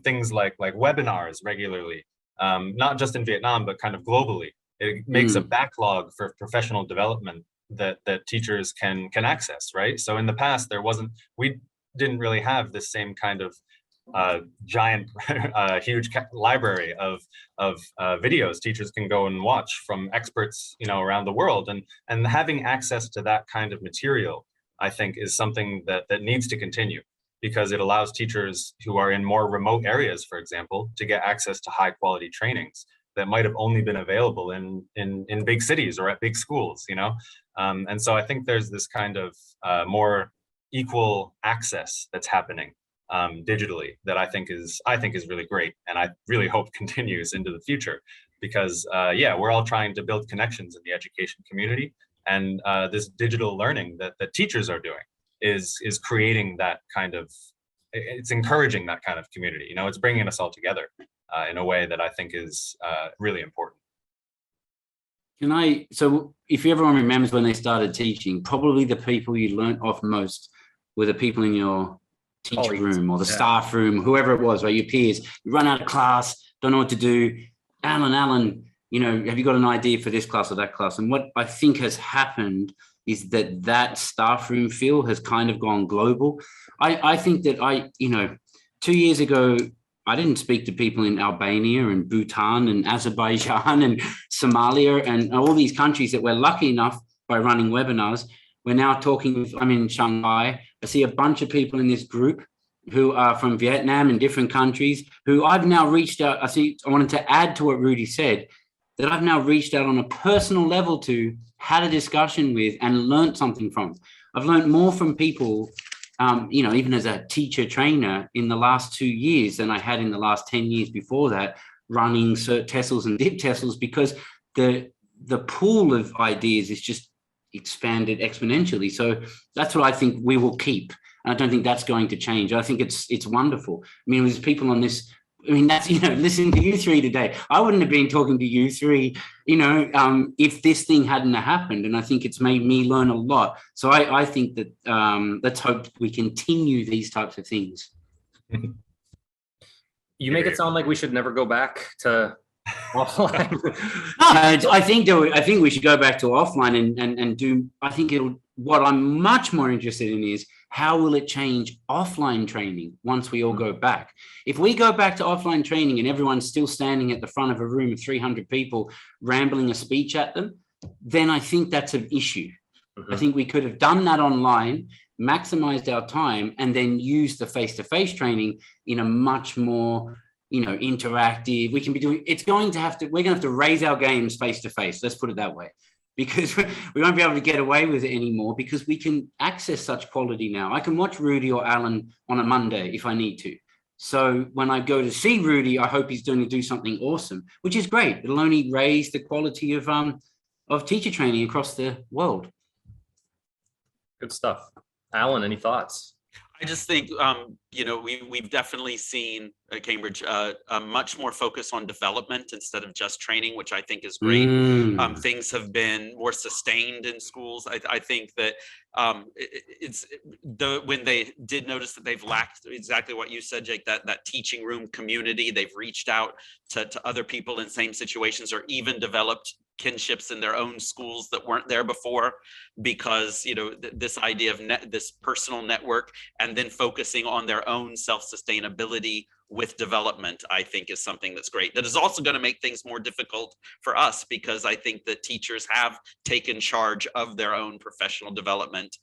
things like webinars regularly, not just in Vietnam, but kind of globally, it makes a backlog for professional development that teachers can access, right? So in the past, we didn't really have this same kind of giant, huge library of videos teachers can go and watch from experts, around the world, and having access to that kind of material, I think, is something that needs to continue, because it allows teachers who are in more remote areas, for example, to get access to high quality trainings that might have only been available in big cities or at big schools, and so I think there's this kind of more equal access that's happening digitally that I think is really great, and I really hope continues into the future, because we're all trying to build connections in the education community, and this digital learning that teachers are doing is creating that kind of, it's encouraging that kind of community. It's bringing us all together in a way that I think is really important.
So if everyone remembers when they started teaching, probably the people you learnt off most were the people in your teacher room or the staff room, whoever it was, or your peers. You run out of class, don't know what to do. Alan, have you got an idea for this class or that class? And what I think has happened is that staff room feel has kind of gone global. I think that 2 years ago, I didn't speak to people in Albania and Bhutan and Azerbaijan and Somalia and all these countries that we're lucky enough by running webinars. We're now talking, I'm in Shanghai. I see a bunch of people in this group who are from Vietnam and different countries who I've now reached out. I wanted to add to what Rudi said, that I've now reached out on a personal level to, had a discussion with, and learned something from. I've learned more from people, you know, even as a teacher trainer in the last 2 years than I had in the last 10 years before that, running cert TESOLs and dip TESOLs, because the pool of ideas is just expanded exponentially. So that's what I think we will keep. And I don't think that's going to change. I think it's wonderful. I mean, there's people on this, I mean, that's, you know, listening to you three today, I wouldn't have been talking to you three, you know, if this thing hadn't happened. And I think it's made me learn a lot. So I think that let's hope we continue these types of things.
You make it sound like we should never go back to offline.
No, I think we should go back to offline and do, I think what I'm much more interested in is, how will it change offline training once we all go back? If we go back to offline training and everyone's still standing at the front of a room of 300 people rambling a speech at them, then I think that's an issue. I think we could have done that online, maximized our time, and then used the face-to-face training in a much more, you know, interactive. We can be doing, we're going to have to raise our games face-to-face. Let's put it that way. Because we won't be able to get away with it anymore, because we can access such quality now. I can watch Rudi or Alan on a Monday if I need to. So when I go to see Rudi, I hope he's going to do something awesome, which is great. It'll only raise the quality of teacher training across the world.
Good stuff. Alan, any thoughts?
I just think, you know, we've definitely seen at Cambridge a much more focus on development instead of just training, which I think is great. Things have been more sustained in schools. I think that when they did notice that they've lacked exactly what you said, Jake, that teaching room community, they've reached out to other people in same situations, or even developed kinships in their own schools that weren't there before, because, you know, this idea of this personal network, and then focusing on their own self-sustainability with development, I think is something that's great. That is also going to make things more difficult for us, because I think that teachers have taken charge of their own professional development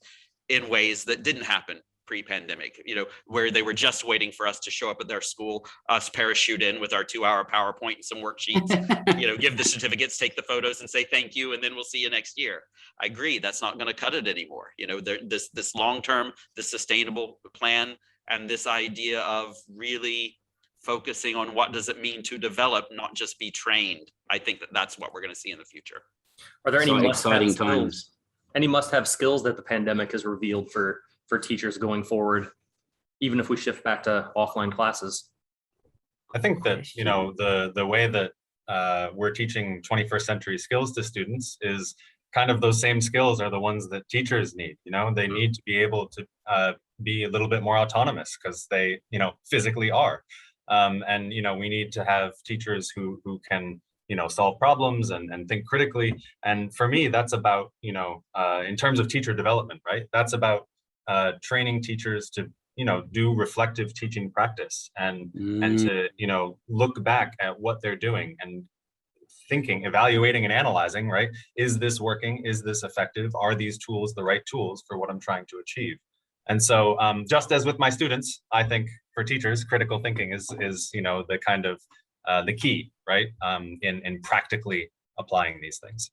in ways that didn't happen pre-pandemic, you know, where they were just waiting for us to show up at their school, us parachute in with our 2-hour PowerPoint and some worksheets, you know, give the certificates, take the photos and say thank you, and then we'll see you next year. I agree, that's not going to cut it anymore. You know, this long-term, this sustainable plan, and this idea of really focusing on what does it mean to develop, not just be trained. I think that that's what we're going to see in the future.
Are there any
exciting times?
Any must-have skills that the pandemic has revealed for teachers going forward, even if we shift back to offline classes?
I think that, you know, the way that we're teaching 21st century skills to students is kind of those same skills are the ones that teachers need. You know, they need to be able to be a little bit more autonomous, because they, you know, physically are. And, you know, we need to have teachers who can, you know, solve problems and think critically. And for me, that's about, you know, in terms of teacher development, right? That's about training teachers to, you know, do reflective teaching practice and to, you know, look back at what they're doing and thinking, evaluating and analyzing, right? Is this working? Is this effective? Are these tools the right tools for what I'm trying to achieve? And so just as with my students, I think for teachers, critical thinking is you know, the kind of the key, right? In practically applying these things.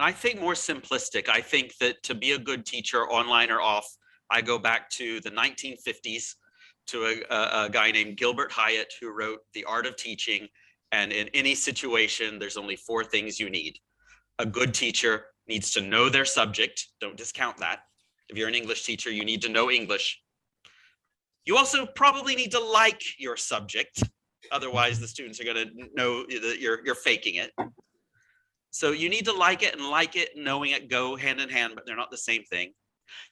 I think more simplistic. I think that to be a good teacher, online or off, I go back to the 1950s to a guy named Gilbert Hyatt, who wrote The Art of Teaching. And in any situation, there's only 4 things you need. A good teacher needs to know their subject. Don't discount that. If you're an English teacher, you need to know English. You also probably need to like your subject. Otherwise, the students are going to know that you're faking it. So you need to like it and knowing it go hand in hand, but they're not the same thing.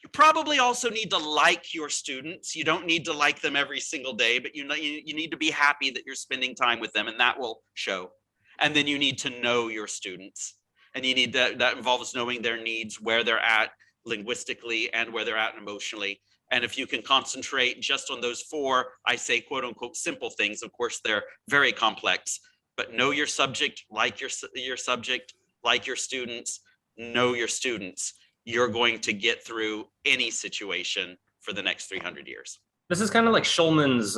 You probably also need to like your students. You don't need to like them every single day, but you need to be happy that you're spending time with them, and that will show. And then you need to know your students, and you need that involves knowing their needs, where they're at linguistically and where they're at emotionally. And if you can concentrate just on those 4, I say, quote unquote, simple things, of course, they're very complex, but know your subject, like your subject, like your students, know your students. You're going to get through any situation for the next 300 years.
This is kind of like Schulman's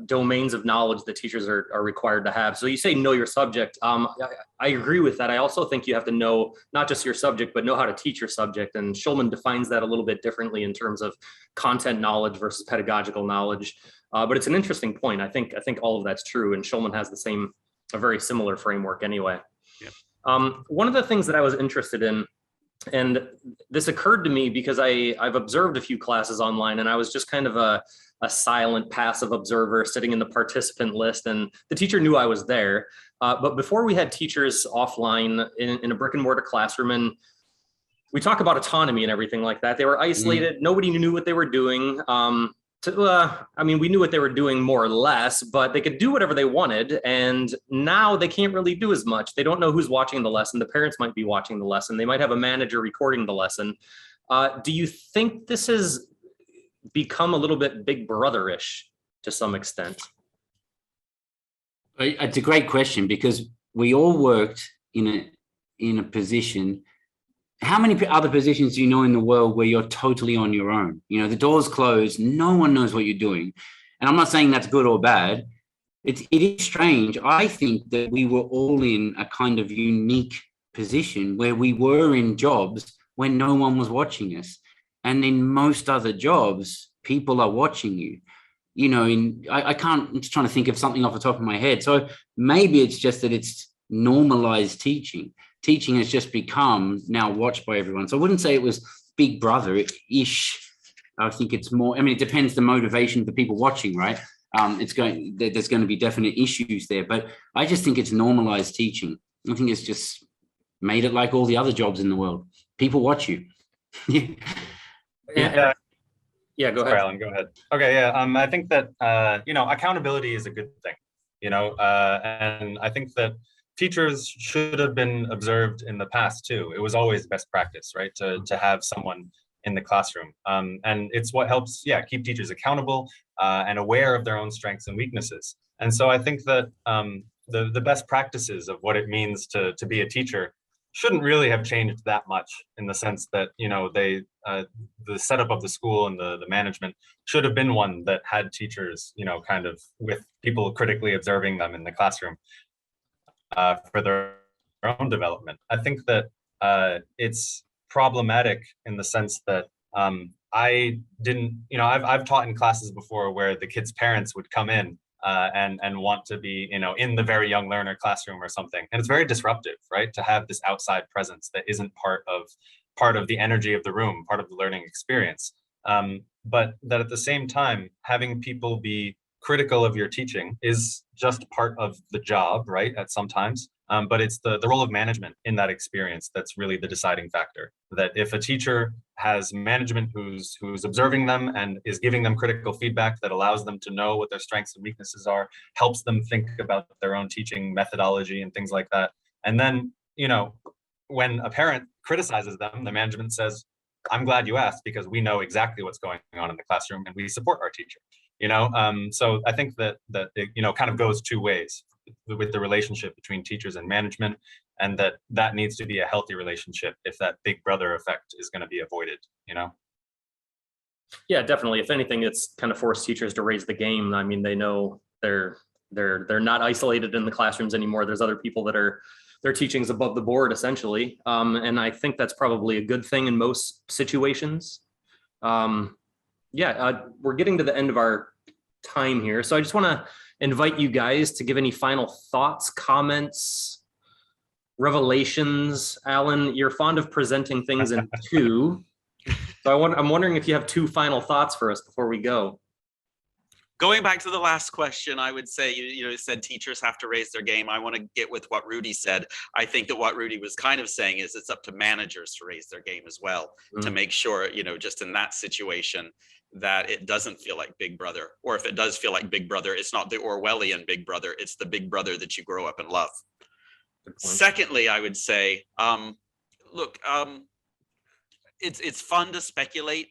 domains of knowledge that teachers are required to have. So you say know your subject. I agree with that. I also think you have to know not just your subject, but know how to teach your subject. And Schulman defines that a little bit differently in terms of content knowledge versus pedagogical knowledge. But it's an interesting point. I think all of that's true. And Schulman has a very similar framework anyway. Yeah. One of the things that I was interested in, and this occurred to me because I've observed a few classes online, and I was just kind of a silent, passive observer sitting in the participant list, and the teacher knew I was there. But before we had teachers offline in a brick and mortar classroom, and we talk about autonomy and everything like that, they were isolated. Nobody knew what they were doing. We knew what they were doing more or less, but they could do whatever they wanted. And now they can't really do as much. They don't know who's watching the lesson. The parents might be watching the lesson. They might have a manager recording the lesson. Do you think this has become a little bit Big Brother-ish to some extent?
It's a great question, because we all worked in a position. How many other positions do you know in the world where you're totally on your own? You know, the door's closed, no one knows what you're doing. And I'm not saying that's good or bad. It is strange. I think that we were all in a kind of unique position where we were in jobs when no one was watching us. And in most other jobs, people are watching you. You know, I'm just trying to think of something off the top of my head. So maybe it's just that it's normalized teaching. Teaching has just become now watched by everyone. So I wouldn't say it was Big Brother-ish. I think it's more, it depends the motivation of the people watching, right? There's going to be definite issues there, but I just think it's normalized teaching. I think it's just made it like all the other jobs in the world. People watch you.
Yeah.
Yeah, go ahead.
Sorry, Alan, go ahead. Okay, yeah. I think that accountability is a good thing. And I think that teachers should have been observed in the past too. It was always best practice, right? To have someone in the classroom. And it's what helps, keep teachers accountable and aware of their own strengths and weaknesses. And so I think that the best practices of what it means to be a teacher shouldn't really have changed that much, in the sense that, the setup of the school and the management should have been one that had teachers, kind of with people critically observing them in the classroom for their own development. I think that it's problematic in the sense that I didn't, I've taught in classes before where the kids' parents would come in and want to be, in the very young learner classroom or something. And it's very disruptive, right? To have this outside presence that isn't part of the energy of the room, part of the learning experience. But that at the same time, having people be critical of your teaching is just part of the job, right? At sometimes. But it's the role of management in that experience that's really the deciding factor. That if a teacher has management who's observing them and is giving them critical feedback that allows them to know what their strengths and weaknesses are, helps them think about their own teaching methodology and things like that. And then, when a parent criticizes them, the management says, "I'm glad you asked, because we know exactly what's going on in the classroom and we support our teacher." So I think that it, kind of goes two ways with the relationship between teachers and management, and that needs to be a healthy relationship if that Big Brother effect is going to be avoided.
Yeah, definitely. If anything, it's kind of forced teachers to raise the game. I mean, they know they're not isolated in the classrooms anymore. There's other people that are, their teaching's above the board, essentially. And I think that's probably a good thing in most situations. We're getting to the end of our time here. So I just want to invite you guys to give any final thoughts, comments, revelations. Alan, you're fond of presenting things in two. So I'm wondering if you have two final thoughts for us before we go.
Going back to the last question, I would say, you said teachers have to raise their game. I want to get with what Rudi said. I think that what Rudi was kind of saying is it's up to managers to raise their game as well, to make sure, just in that situation, that it doesn't feel like Big Brother. Or if it does feel like Big Brother, it's not the Orwellian Big Brother, it's the Big Brother that you grow up and love. Secondly, I would say, it's fun to speculate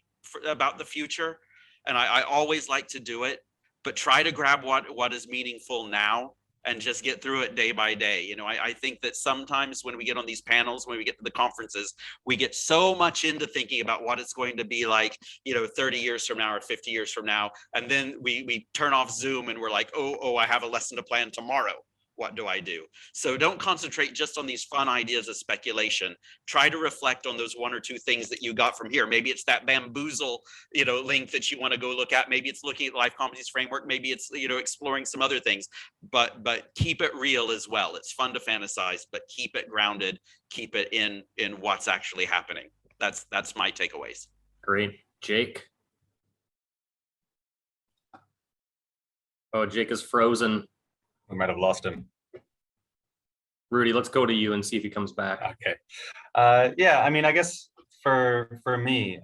about the future, and I always like to do it, but try to grab what is meaningful now and just get through it day by day. You know, I think that sometimes when we get on these panels, when we get to the conferences, we get so much into thinking about what it's going to be like, you know, 30 years from now or 50 years from now. And then we turn off Zoom and we're like, oh, I have a lesson to plan tomorrow. What do I do? So don't concentrate just on these fun ideas of speculation. Try to reflect on those one or two things that you got from here. Maybe it's that bamboozle, you know, link that you want to go look at. Maybe it's looking at life competencies framework. Maybe it's, you know, exploring some other things, but keep it real as well. It's fun to fantasize, but keep it grounded, keep it in what's actually happening. That's my takeaways.
Great. Jake. Oh, Jake is frozen.
We might have lost him.
Rudi, let's go to you and see if he comes back.
Okay. Yeah, I mean, I guess for me,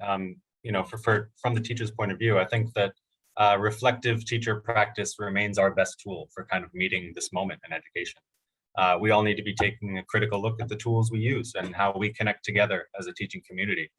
you know, from the teacher's point of view, I think that reflective teacher practice remains our best tool for kind of meeting this moment in education. We all need to be taking a critical look at the tools we use and how we connect together as a teaching community.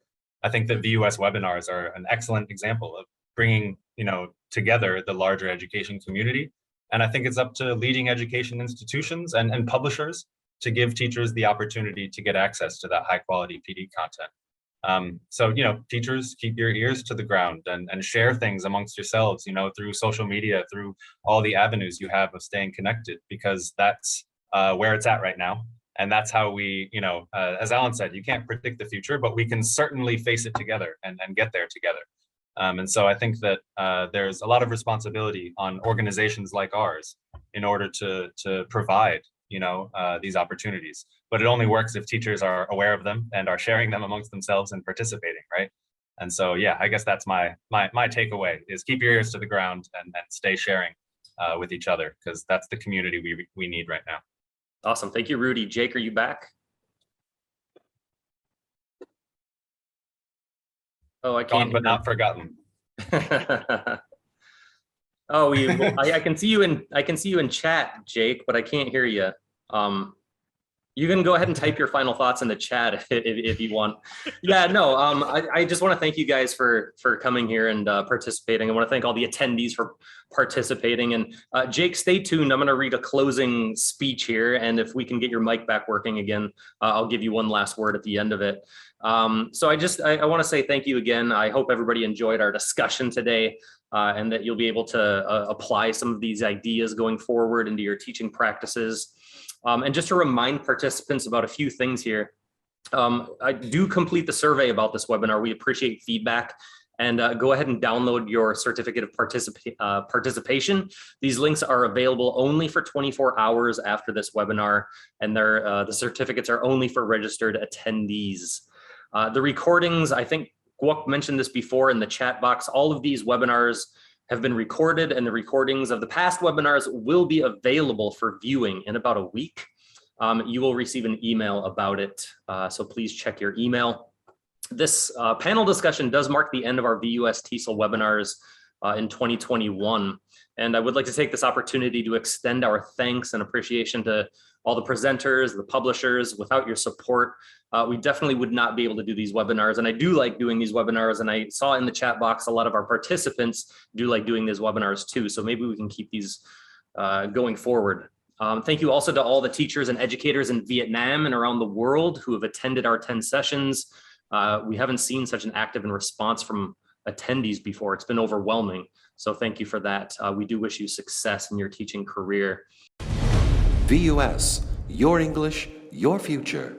I think that VUS webinars are an excellent example of bringing, you know, together the larger education community. And I think it's up to leading education institutions and publishers to give teachers the opportunity to get access to that high quality PD content. So, you know, teachers, keep your ears to the ground and share things amongst yourselves, you know, through social media, through all the avenues you have of staying connected, because that's where it's at right now. And that's how we, you know, as Alan said, you can't predict the future, but we can certainly face it together and get there together. And so I think that there's a lot of responsibility on organizations like ours in order to provide, you know, these opportunities. But it only works if teachers are aware of them and are sharing them amongst themselves and participating, right? And so, yeah, I guess that's my takeaway is keep your ears to the ground and stay sharing with each other, because that's the community we need right now.
Awesome. Thank you, Rudi. Jake, are you back? Oh, I can't.
Gone but not forgotten.
Oh, I can see you in chat, Jake, but I can't hear you. You can go ahead and type your final thoughts in the chat if you want. Yeah, no, I just want to thank you guys for coming here and participating. I want to thank all the attendees for participating. And Jake, stay tuned. I'm going to read a closing speech here. And if we can get your mic back working again, I'll give you one last word at the end of it. So I want to say thank you again. I hope everybody enjoyed our discussion today and that you'll be able to apply some of these ideas going forward into your teaching practices. And just to remind participants about a few things here, I do complete the survey about this webinar. We appreciate feedback, and go ahead and download your certificate of participation. These links are available only for 24 hours after this webinar, and the certificates are only for registered attendees. The recordings, I think Guok mentioned this before in the chat box, all of these webinars have been recorded, and the recordings of the past webinars will be available for viewing in about a week. You will receive an email about it, so please check your email. This panel discussion does mark the end of our VUS TESOL webinars in 2021. And I would like to take this opportunity to extend our thanks and appreciation to all the presenters, the publishers. Without your support, we definitely would not be able to do these webinars. And I do like doing these webinars. And I saw in the chat box, a lot of our participants do like doing these webinars too. So maybe we can keep these going forward. Thank you also to all the teachers and educators in Vietnam and around the world who have attended our 10 sessions. We haven't seen such an active and response from attendees before. It's been overwhelming. So thank you for that. We do wish you success in your teaching career.
VUS, your English, your future.